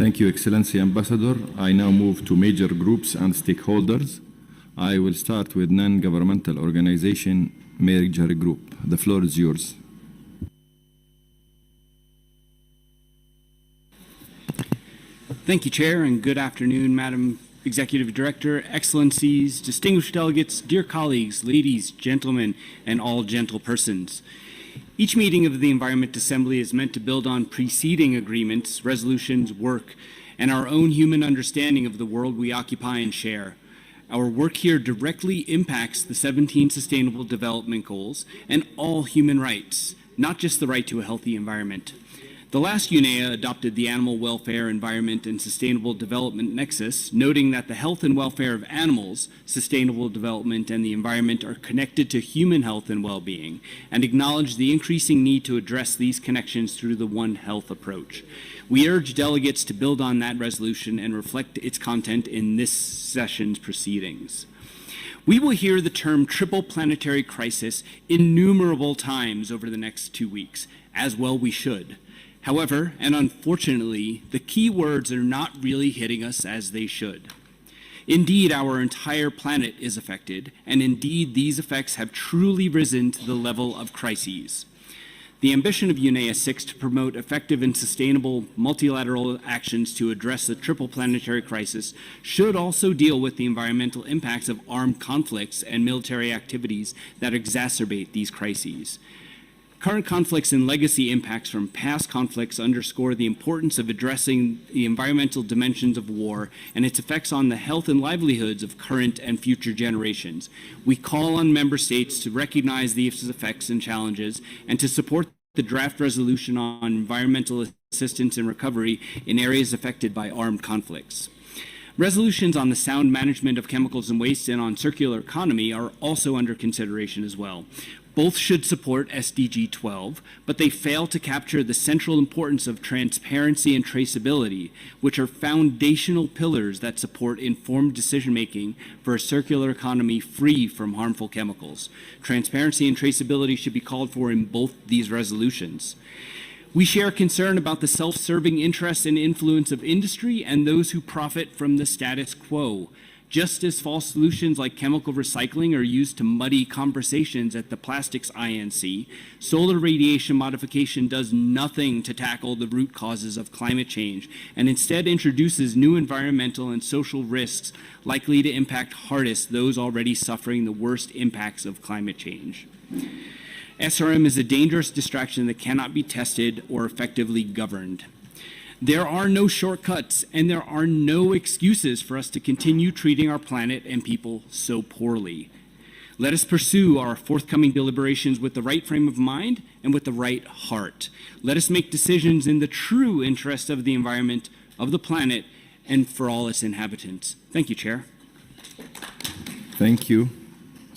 Thank you, Excellency Ambassador. I now move to major groups and stakeholders. I will start with non-governmental organization major group. The floor is yours. Thank you, Chair, and good afternoon, Madam Executive Director, Excellencies, distinguished delegates, dear colleagues, ladies, gentlemen, and all gentle persons. Each meeting of the Environment Assembly is meant to build on preceding agreements, resolutions, work, and our own human understanding of the world we occupy and share. Our work here directly impacts the 17 Sustainable Development Goals and all human rights, not just the right to a healthy environment. The last UNEA adopted the Animal Welfare, Environment, and Sustainable Development Nexus, noting that the health and welfare of animals, sustainable development, and the environment are connected to human health and well-being, and acknowledged the increasing need to address these connections through the One Health approach. We urge delegates to build on that resolution and reflect its content in this session's proceedings. We will hear the term triple planetary crisis innumerable times over the next 2 weeks, as well we should. However, and unfortunately, the key words are not really hitting us as they should. Indeed, our entire planet is affected, and indeed these effects have truly risen to the level of crises. The ambition of UNEA 6 to promote effective and sustainable multilateral actions to address the triple planetary crisis should also deal with the environmental impacts of armed conflicts and military activities that exacerbate these crises. Current conflicts and legacy impacts from past conflicts underscore the importance of addressing the environmental dimensions of war and its effects on the health and livelihoods of current and future generations. We call on member states to recognize these effects and challenges and to support the draft resolution on environmental assistance and recovery in areas affected by armed conflicts. Resolutions on the sound management of chemicals and waste and on circular economy are also under consideration as well. Both should support SDG 12, but they fail to capture the central importance of transparency and traceability, which are foundational pillars that support informed decision-making for a circular economy free from harmful chemicals. Transparency and traceability should be called for in both these resolutions. We share concern about the self-serving interests and influence of industry and those who profit from the status quo. Just as false solutions like chemical recycling are used to muddy conversations at the Plastics INC, solar radiation modification does nothing to tackle the root causes of climate change and instead introduces new environmental and social risks likely to impact hardest those already suffering the worst impacts of climate change. SRM is a dangerous distraction that cannot be tested or effectively governed. There are no shortcuts, and there are no excuses for us to continue treating our planet and people so poorly. Let us pursue our forthcoming deliberations with the right frame of mind and with the right heart. Let us make decisions in the true interest of the environment, of the planet, and for all its inhabitants. Thank you, Chair. Thank you.